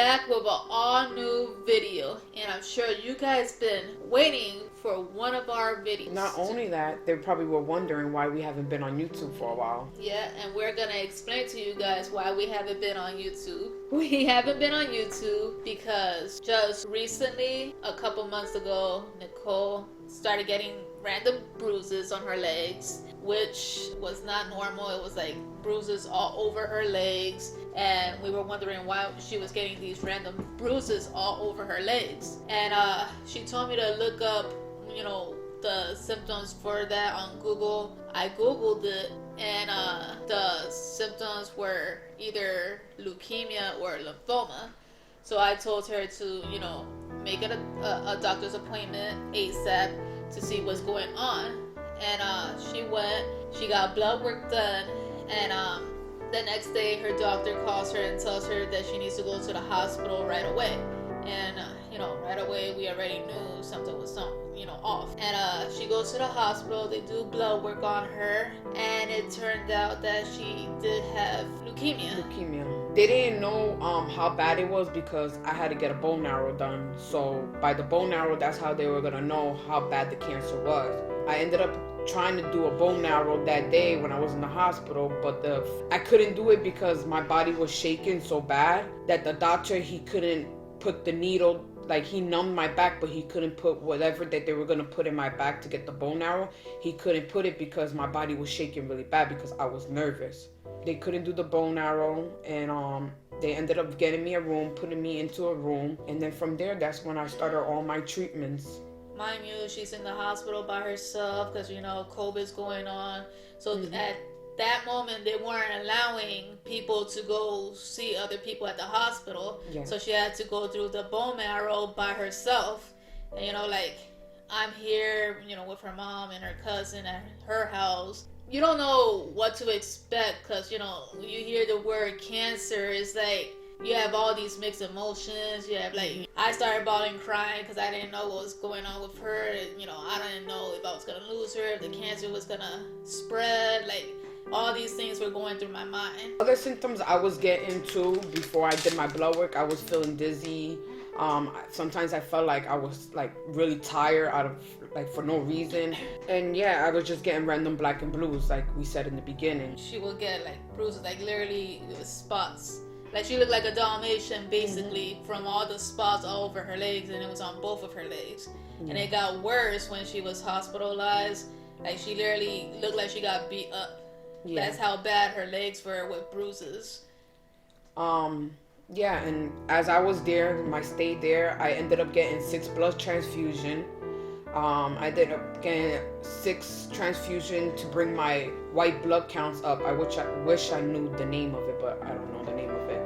back with an all new video, and I'm sure you guys been waiting for one of our videos. Not only that, they probably were wondering why we haven't been on YouTube for a while. Yeah, and we're gonna explain to you guys why we haven't been on YouTube. We haven't been on YouTube because just recently, a couple months ago, Nicole started getting random bruises on her legs, which was not normal. It was like bruises all over her legs, and we were wondering why she was getting these random bruises all over her legs. And she told me to look up, the symptoms for that on Google. I Googled it, and the symptoms were either leukemia or lymphoma. So I told her to, make it a doctor's appointment ASAP to see what's going on. And she went, she got blood work done, and the next day her doctor calls her and tells her that she needs to go to the hospital right away. And right away we already knew something was off. And she goes to the hospital, they do blood work on her, and it turned out that she did have leukemia. They didn't know how bad it was because I had to get a bone marrow done. So by the bone marrow, that's how they were gonna know how bad the cancer was. I ended up trying to do a bone marrow that day when I was in the hospital, but I couldn't do it because my body was shaking so bad that the doctor, he couldn't put the needle. Like, he numbed my back, but he couldn't put whatever that they were going to put in my back to get the bone marrow. He couldn't put it because my body was shaking really bad because I was nervous. They couldn't do the bone marrow, and they ended up getting me a room, putting me into a room. And then from there, that's when I started all my treatments. Mind you, she's in the hospital by herself because, COVID's going on. So at that moment, they weren't allowing people to go see other people at the hospital. Yeah. So she had to go through the bone marrow by herself. And, I'm here, with her mom and her cousin at her house. You don't know what to expect because, you hear the word cancer, it's like you have all these mixed emotions. You have I started bawling, crying because I didn't know what was going on with her. I didn't know if I was going to lose her, if the cancer was going to spread. All these things were going through my mind. Other symptoms I was getting too before I did my blood work, I was feeling dizzy. Sometimes I felt like I was really tired out of for no reason. And yeah, I was just getting random black and blues like we said in the beginning. She would get bruises, literally it was spots. She looked like a Dalmatian basically from all the spots all over her legs, and it was on both of her legs. And it got worse when she was hospitalized. She literally looked like she got beat up. Yeah. That's how bad her legs were with bruises. Yeah, and as I was there, my stay there, I ended up getting 6 blood transfusion. I ended up getting 6 transfusion to bring my white blood counts up. I wish I knew the name of it, but I don't know the name of it.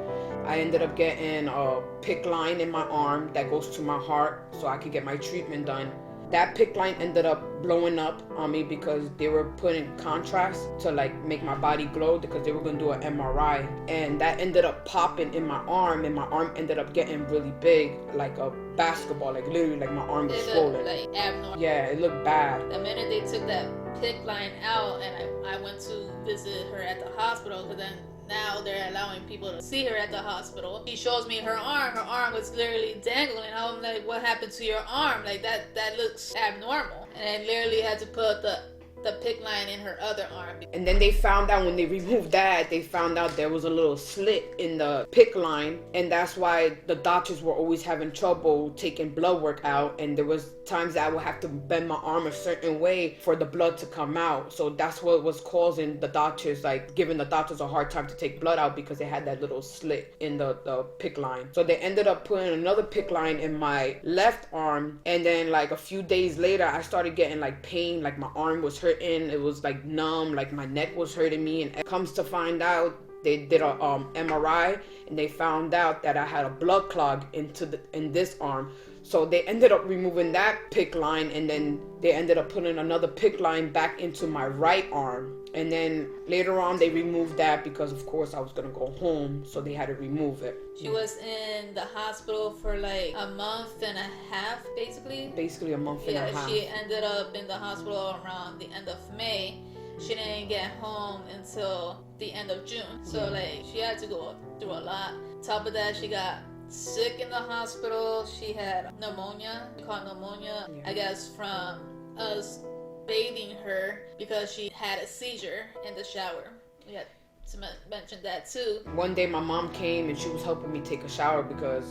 I ended up getting a PICC line in my arm that goes to my heart so I could get my treatment done. That PICC line ended up blowing up on me because they were putting contrast to make my body glow because they were going to do an MRI. And that ended up popping in my arm, and my arm ended up getting really big, like a basketball, literally my arm was swollen. Abnormal. Yeah, it looked bad. The minute they took that PICC line out, and I went to visit her at the hospital, because then now they're allowing people to see her at the hospital. She shows me her arm was literally dangling. I'm like, what happened to your arm? That looks abnormal. And I literally had to put the PICC line in her other arm. And then they found out when they removed that, they found out there was a little slit in the PICC line, and that's why the doctors were always having trouble taking blood work out. And there was times that I would have to bend my arm a certain way for the blood to come out. So that's what was causing the doctors, giving the doctors a hard time to take blood out because they had that little slit in the PICC line. So they ended up putting another PICC line in my left arm, and then a few days later I started getting pain, my arm was hurting. It was numb, my neck was hurting me. And it comes to find out, they did a MRI, and they found out that I had a blood clog in this arm. So they ended up removing that PICC line, and then they ended up putting another PICC line back into my right arm. And then later on they removed that because of course I was gonna go home, so they had to remove it. She was in the hospital for a month and a half, basically a month and a half. She ended up in the hospital around the end of May. She didn't get home until the end of June. So she had to go through a lot. Top of that, she got sick in the hospital. She had pneumonia, called pneumonia, Yeah. I guess from us bathing her because she had a seizure in the shower. We had to mention that too. One day my mom came and she was helping me take a shower because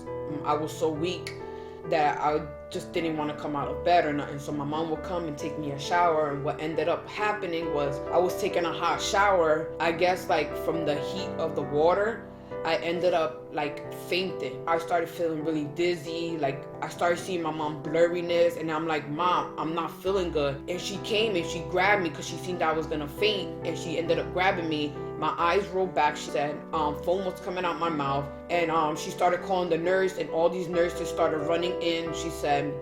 I was so weak that I just didn't want to come out of bed or nothing. So my mom would come and take me a shower, and what ended up happening was I was taking a hot shower. I guess like from the heat of the water, I ended up like fainting. I started feeling really dizzy. Like I started seeing my mom blurriness, and I'm like, Mom, I'm not feeling good. And she came and she grabbed me because she seen that I was gonna faint, and she ended up grabbing me. My eyes rolled back. She said, foam was coming out my mouth, and she started calling the nurse, and all these nurses started running in. She said,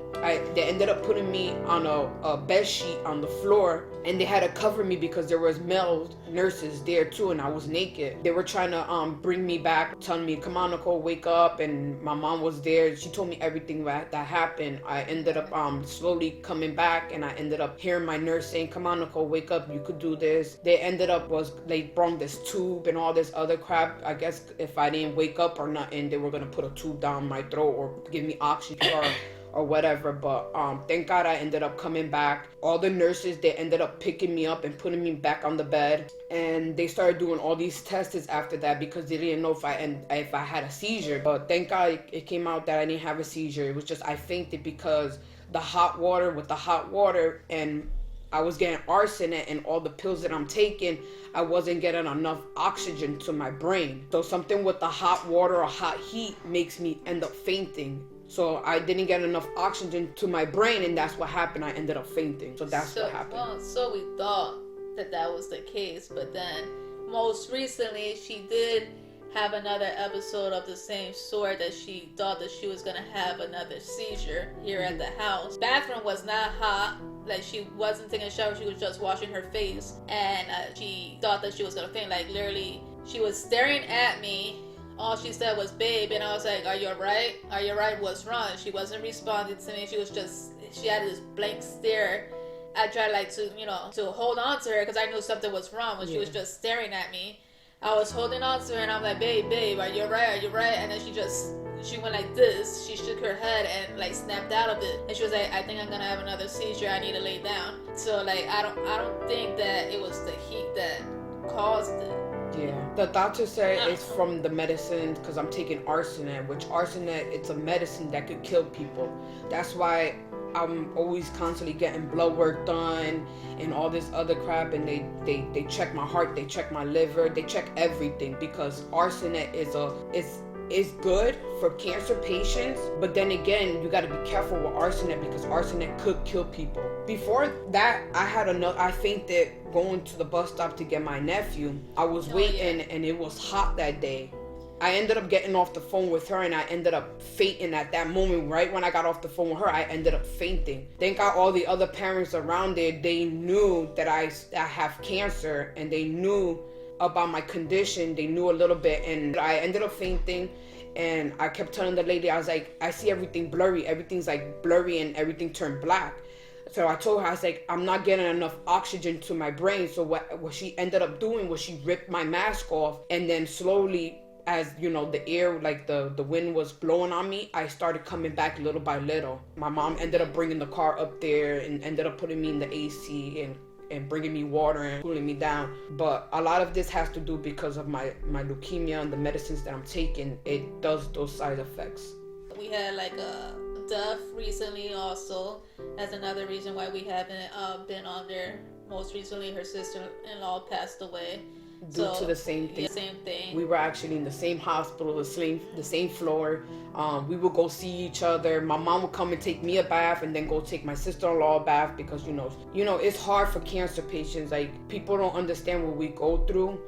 they ended up putting me on a bed sheet on the floor, and they had to cover me because there was male nurses there too, and I was naked. They were trying to bring me back, telling me, come on, Nicole, wake up. And my mom was there. She told me everything that happened. I ended up slowly coming back, and I ended up hearing my nurse saying, come on, Nicole, wake up, you could do this. They ended up they brought this tube and all this other crap. I guess if I didn't wake up or nothing, they were gonna put a tube down my throat or give me oxygen or whatever. But thank God I ended up coming back. All the nurses, they ended up picking me up and putting me back on the bed, and they started doing all these tests after that because they didn't know if I had a seizure. But thank God it came out that I didn't have a seizure. It was just I fainted because the hot water, and I was getting arsenic, and all the pills that I'm taking, I wasn't getting enough oxygen to my brain. So something with the hot water or hot heat makes me end up fainting. So I didn't get enough oxygen to my brain, and that's what happened. I ended up fainting. So that's what happened. Well, so we thought that was the case, but then most recently she did have another episode of the same sort that she thought that she was gonna have another seizure here at the house. Bathroom was not hot. Like she wasn't taking a shower, she was just washing her face, and she thought that she was gonna faint. Like literally, she was staring at me. All she said was, babe, and I was like, are you alright? Are you alright? What's wrong? She wasn't responding to me. She had this blank stare. I tried to hold on to her because I knew something was wrong when she was just staring at me. I was holding on to her, and I'm like, babe, are you alright? Are you alright? And then she went like this. She shook her head and like snapped out of it. And she was like, I think I'm gonna have another seizure. I need to lay down. So like, I don't think that it was the heat that caused it. Yeah, the doctor said it's from the medicine because I'm taking arsenic, which arsenic, it's a medicine that could kill people. That's why I'm always constantly getting blood work done and all this other crap, and they check my heart, they check my liver, they check everything because arsenic is good for cancer patients, but then again, you got to be careful with arsenic because arsenic could kill people. Before that, I fainted going to the bus stop to get my nephew. I was waiting and it was hot that day. I ended up getting off the phone with her, and I ended up fainting at that moment. Right when I got off the phone with her, I ended up fainting. Thank God all the other parents around there, they knew that I have cancer, and they knew about my condition. They knew a little bit, and I ended up fainting. And I kept telling the lady, I was like, I see everything blurry. Everything's like blurry and everything turned black. So I told her, I was like, I'm not getting enough oxygen to my brain. So what she ended up doing was she ripped my mask off, and then slowly, as you know, the air, like the wind was blowing on me, I started coming back little by little. My mom ended up bringing the car up there and ended up putting me in the AC and bringing me water and cooling me down. But a lot of this has to do because of my leukemia and the medicines that I'm taking. It does those side effects. We had like a death recently also. That's another reason why we haven't been on there. Most recently, her sister-in-law passed away. Due to the same thing. Yeah, same thing. We were actually in the same hospital, the same floor. We would go see each other. My mom would come and take me a bath, and then go take my sister-in-law a bath because you know it's hard for cancer patients. Like people don't understand what we go through.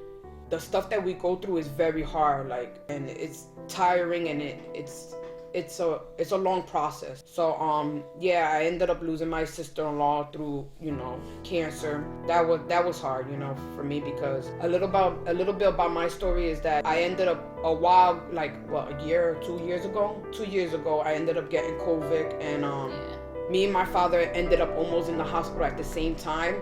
The stuff that we go through is very hard. And it's tiring, and it's a long process. So I ended up losing my sister-in-law through cancer. That was hard for me because a little bit about my story is that I ended up a year or 2 years ago I ended up getting COVID, and me and my father ended up almost in the hospital at the same time.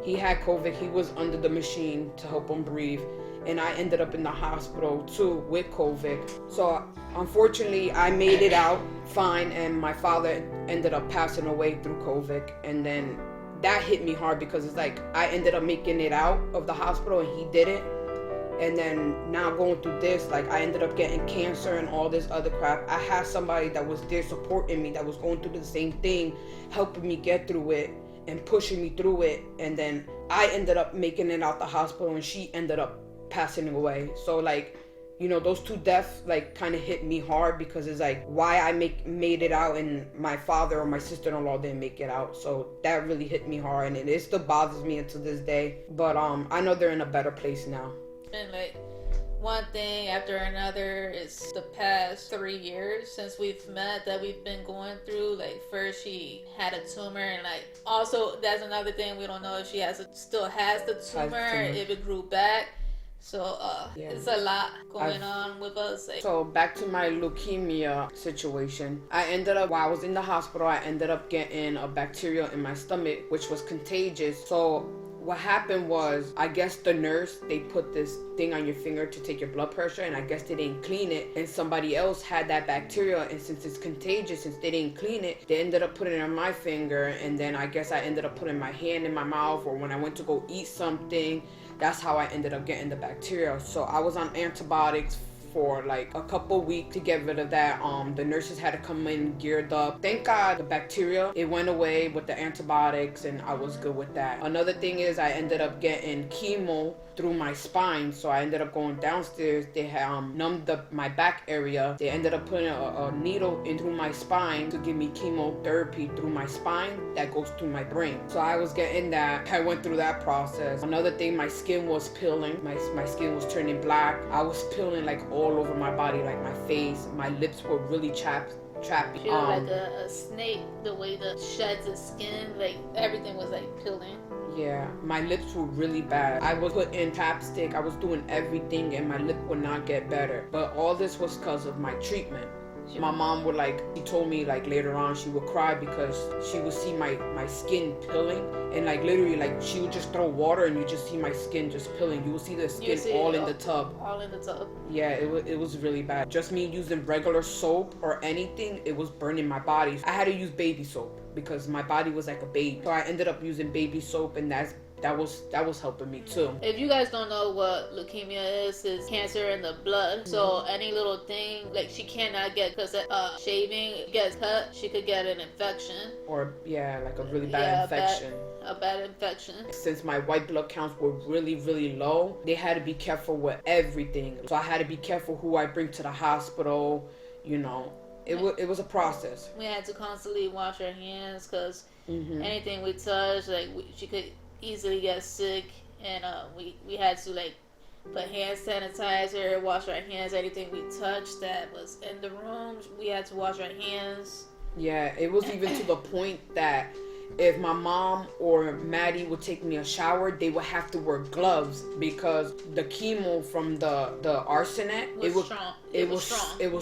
He had COVID. He was under the machine to help him breathe, and I ended up in the hospital too with COVID. So unfortunately, I made it out fine, and my father ended up passing away through COVID. And then that hit me hard because it's like I ended up making it out of the hospital and he didn't. And then now going through this, like I ended up getting cancer and all this other crap. I had somebody that was there supporting me, that was going through the same thing, helping me get through it and pushing me through it. And then I ended up making it out the hospital and she ended up passing away. So like, you know, those two deaths like kind of hit me hard because it's like why I made it out and my father or my sister-in-law didn't make it out. So that really hit me hard, and it still bothers me until this day. But I know they're in a better place now. And like one thing after another is the past 3 years since we've met that we've been going through. Like first she had a tumor, and like also that's another thing, we don't know if she still has the tumor, if it grew back. So it's a lot going on with us. Like, so back to my leukemia situation. I ended up, while I was in the hospital, I ended up getting a bacteria in my stomach, which was contagious. So what happened was, I guess the nurse, they put this thing on your finger to take your blood pressure, and I guess they didn't clean it, and somebody else had that bacteria, and since it's contagious, since they didn't clean it, they ended up putting it on my finger. And then I guess I ended up putting my hand in my mouth, or when I went to go eat something, that's how I ended up getting the bacteria. So I was on antibiotics for like a couple weeks to get rid of that. The nurses had to come in geared up. Thank God the bacteria, it went away with the antibiotics, and I was good with that. Another thing is I ended up getting chemo through my spine, so I ended up going downstairs. They had numbed up my back area. They ended up putting a needle in through my spine to give me chemotherapy through my spine that goes through my brain. So I was getting that. I went through that process. Another thing, my skin was peeling. My skin was turning black. I was peeling like all over my body, like my face. My lips were really chapped. Feel like a snake, the way that sheds its skin, like everything was like peeling. Yeah, my lips were really bad. I was put in chapstick, I was doing everything, and my lip would not get better. But all this was because of my treatment. My mom would she told me like later on she would cry because she would see my skin peeling, and like literally like she would just throw water and you just see my skin just peeling. You will see the skin all in the tub. All in the tub. Yeah, it was really bad. Just me using regular soap or anything, it was burning my body. I had to use baby soap because my body was like a baby. So I ended up using baby soap, and that was helping me too. If you guys don't know what leukemia is, it's cancer in the blood. So any little thing, like she cannot get, because shaving gets cut, she could get an infection. Or like a really bad infection. A bad infection. Since my white blood counts were really, really low, they had to be careful with everything. So I had to be careful who I bring to the hospital, you know. It was a process. We had to constantly wash our hands because anything we touch, like she could easily get sick, and we had to like put hand sanitizer, wash our hands. Anything we touched that was in the room, we had to wash our hands. Yeah, it was even to the point that if my mom or Madie would take me a shower, they would have to wear gloves because the chemo from the arsenic it was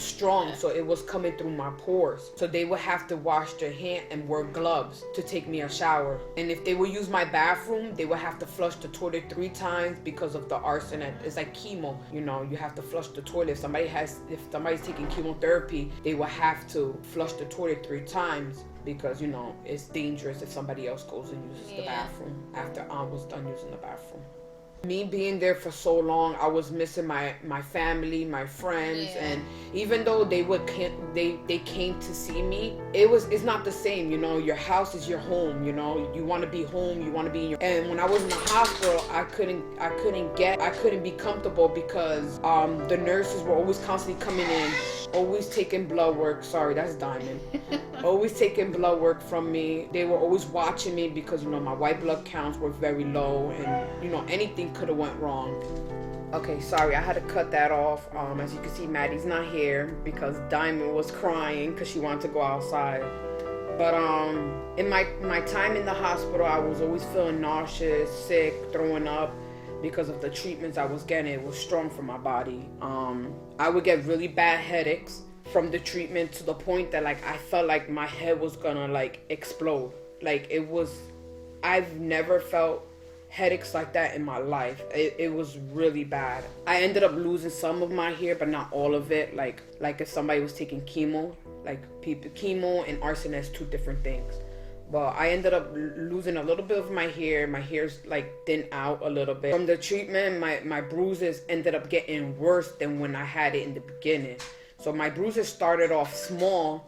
strong. Yeah. So it was coming through my pores. So they would have to wash their hand and wear gloves to take me a shower. And if they would use my bathroom, they would have to flush the toilet 3 times because of the arsenic. It's like chemo, you know, you have to flush the toilet. If somebody's taking chemotherapy, they will have to flush the toilet 3 times. Because, you know, it's dangerous if somebody else goes and uses the bathroom after I was done using the bathroom. Me being there for so long, I was missing my family, my friends, and even though they came to see me, it's not the same, you know. Your house is your home, you know. You want to be home, you want to be in your. And when I was in the hospital, I couldn't be comfortable because the nurses were always constantly coming in, always taking blood work. Sorry, that's Diamond. Always taking blood work from me. They were always watching me because, you know, my white blood counts were very low, and, you know, anything could have went wrong. Okay, sorry, I had to cut that off. As you can see, Maddie's not here because Diamond was crying because she wanted to go outside. But in my time in the hospital, I was always feeling nauseous, sick, throwing up because of the treatments I was getting. It was strong for my body. I would get really bad headaches from the treatment to the point that like I felt like my head was gonna like explode. Like I've never felt headaches like that in my life. It was really bad. I ended up losing some of my hair, but not all of it. Like if somebody was taking chemo, like chemo and arson is 2 different things. But I ended up losing a little bit of my hair. My hair's like thinned out a little bit. From the treatment, my bruises ended up getting worse than when I had it in the beginning. So my bruises started off small,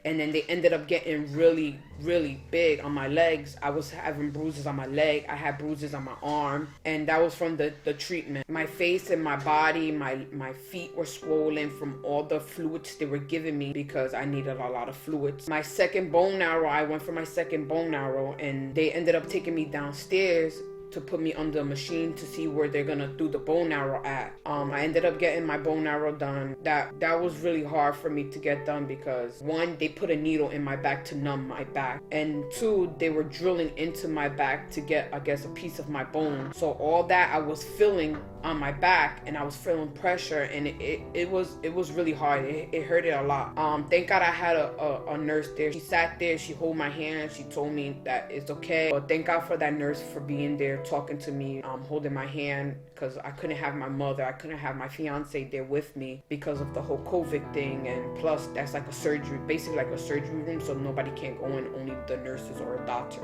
and then they ended up getting really, really big on my legs. I was having bruises on my leg. I had bruises on my arm. And that was from the treatment. My face and my body, my feet were swollen from all the fluids they were giving me because I needed a lot of fluids. My second bone marrow, I went for my second bone marrow, and they ended up taking me downstairs to put me under a machine to see where they're gonna do the bone marrow at. I ended up getting my bone marrow done. That was really hard for me to get done because 1, they put a needle in my back to numb my back, and 2, they were drilling into my back to get, I guess, a piece of my bone. So all that I was feeling on my back, and I was feeling pressure, and it was really hard. It hurted a lot. Thank God I had a nurse there. She sat there, she held my hand, she told me that it's okay. But thank God for that nurse for being there, talking to me, holding my hand, because I couldn't have my mother, I couldn't have my fiance there with me because of the whole COVID thing, and plus that's like a surgery, basically like a surgery room, so nobody can go in, only the nurses or a doctor.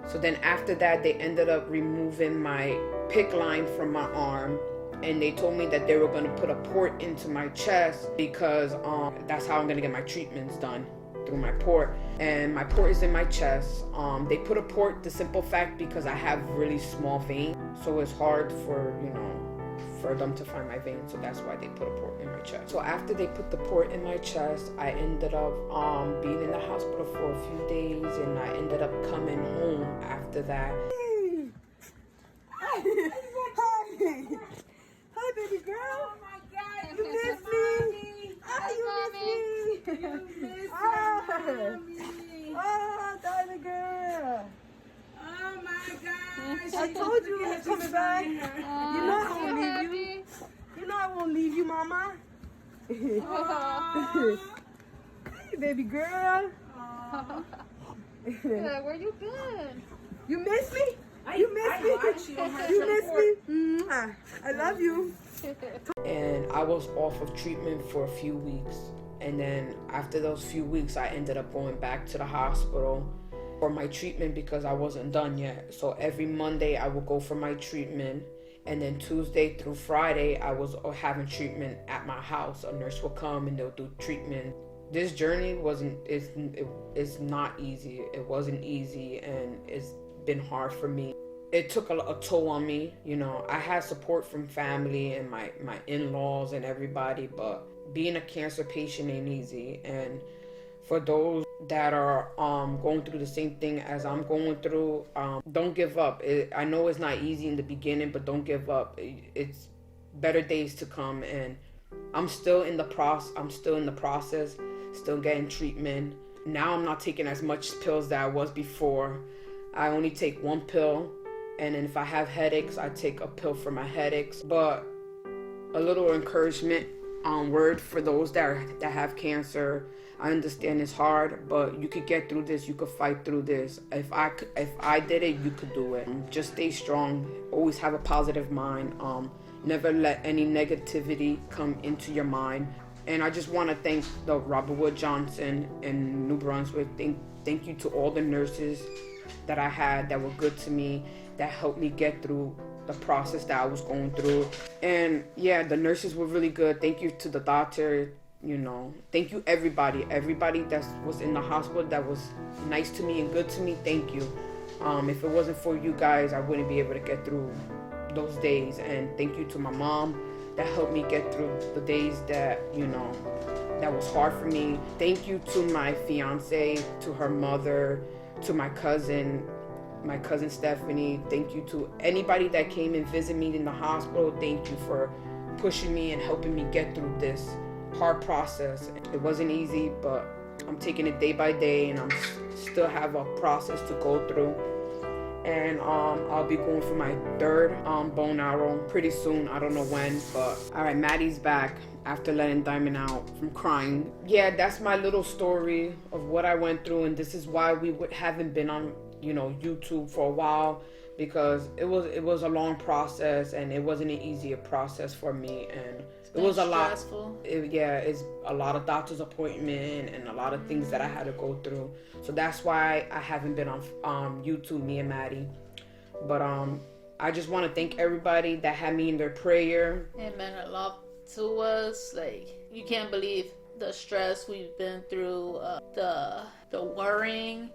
So then after that, they ended up removing my PICC line from my arm, and they told me that they were going to put a port into my chest because that's how I'm going to get my treatments done, through my port. And my port is in my chest. They put a port, the simple fact because I have really small veins, so it's hard for for them to find my veins, so that's why they put a port in my chest. So after they put the port in my chest, I ended up being in the hospital for a few days, and I ended up coming home after that. Hi, baby girl. Oh my God, You miss me? You miss me? You miss Oh, me. oh, darling girl. Oh my gosh. I told you I was coming back. You know I won't leave you. You know I won't leave you, mama. Oh. Hey, baby girl. Where you been? You miss me? You miss me? You miss me? Mwah. I love you. And I was off of treatment for a few weeks, and then after those few weeks I ended up going back to the hospital for my treatment because I wasn't done yet. So every Monday I would go for my treatment, and then Tuesday through Friday I was having treatment at my house. A nurse will come and they'll do treatment. This journey it's not easy. It wasn't easy, and it's been hard for me. It took a toll on me. I had support from family and my in-laws and everybody, but being a cancer patient ain't easy. And for those that are going through the same thing as I'm going through, don't give up. I know it's not easy in the beginning, but don't give up. It's better days to come, and I'm still in the process, still getting treatment. Now I'm not taking as much pills that I was before. I only take 1 pill, and then if I have headaches, I take a pill for my headaches. But a little encouragement word for those that have cancer. I understand it's hard, but you could get through this. You could fight through this. If I did it, you could do it. Just stay strong. Always have a positive mind. Never let any negativity come into your mind. And I just want to thank the Robert Wood Johnson in New Brunswick. Thank you to all the nurses that I had that were good to me, that helped me get through the process that I was going through. And yeah, the nurses were really good. Thank you to the doctor. Thank you everybody that was in the hospital that was nice to me and good to me. Thank you. If it wasn't for you guys, I wouldn't be able to get through those days. And thank you to my mom that helped me get through the days that that was hard for me. Thank you to my fiance, to her mother, to my cousin Stephanie. Thank you to anybody that came and visited me in the hospital. Thank you for pushing me and helping me get through this hard process. It wasn't easy, but I'm taking it day by day, and I'm still have a process to go through. And I'll be going for my 3rd bone marrow pretty soon. I don't know when, but all right, Madie's back after letting Diamond out from crying. Yeah, that's my little story of what I went through, and this is why we haven't been on YouTube for a while, because it was a long process, and it wasn't an easier process for me, and it was a lot. It's a lot of doctor's appointment and a lot of things that I had to go through. So that's why I haven't been on YouTube, me and Madie. But I just want to thank everybody that had me in their prayer. It meant a lot to us. Like, you can't believe the stress we've been through, the worrying.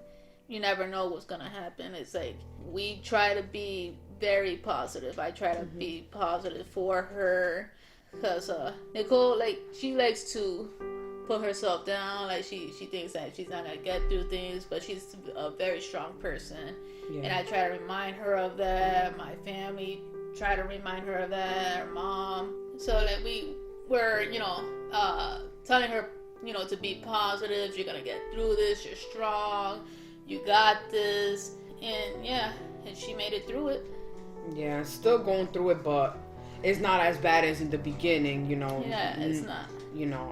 You never know what's gonna happen. It's like, we try to be very positive. I try to be positive for her, because Nicole, like, she likes to put herself down. Like, she thinks that she's not gonna get through things, but she's a very strong person. Yeah. And I try to remind her of that. My family try to remind her of that. Her mom. So like, we're telling her, to be positive. You're gonna get through this. You're strong. You got this. And and she made it through it. Yeah, still going through it, but it's not as bad as in the beginning, Yeah, it's not.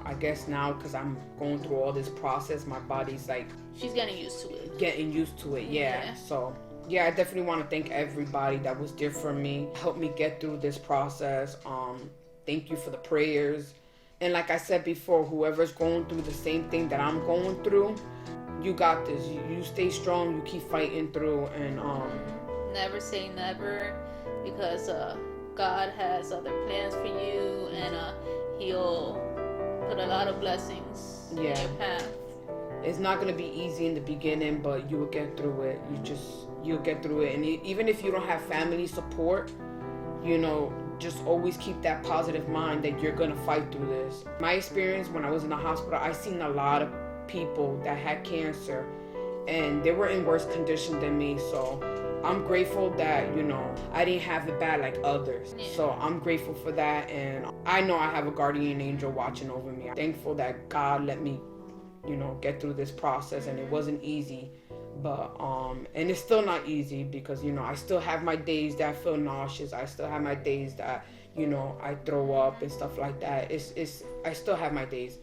I guess now, because I'm going through all this process, my body's like... She's getting used to it. Yeah. So, I definitely want to thank everybody that was there for me, helped me get through this process. Thank you for the prayers. And like I said before, whoever's going through the same thing that I'm going through, you got this. You stay strong, you keep fighting through, and... Never say never, because God has other plans for you, and He'll put a lot of blessings in your path. It's not going to be easy in the beginning, but you will get through it. You'll get through it. And even if you don't have family support, just always keep that positive mind that you're going to fight through this. My experience when I was in the hospital, I seen a lot of people that had cancer, and they were in worse condition than me. So I'm grateful that, I didn't have it bad like others. Yeah. So I'm grateful for that, and I know I have a guardian angel watching over me. I'm thankful that God let me, get through this process, and it wasn't easy. But, and it's still not easy, because, I still have my days that I feel nauseous. I still have my days that, I throw up and stuff like that. I still have my days,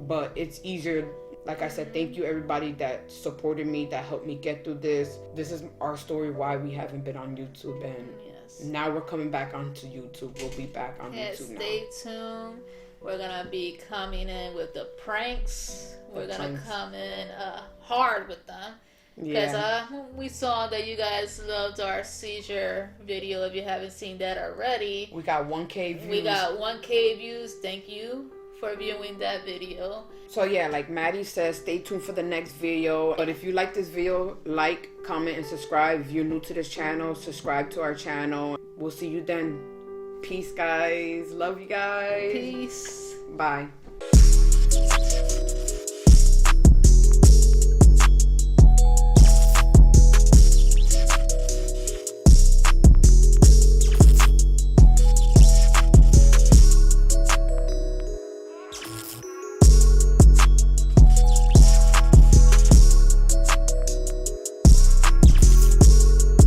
but it's easier. Like I said, thank you everybody that supported me, that helped me get through this. This is our story why we haven't been on YouTube, and now we're coming back onto YouTube. We'll be back on YouTube now. Stay tuned. We're gonna be coming in with the pranks. We're gonna come in hard with them. Because we saw that you guys loved our seizure video. If you haven't seen that already, we got 1K views. Thank you for viewing that video. So like Madie says, stay tuned for the next video. But if you like this video, like, comment, and subscribe. If you're new to this channel, subscribe to our channel. We'll see you then. Peace, guys. Love you guys. Peace. Bye.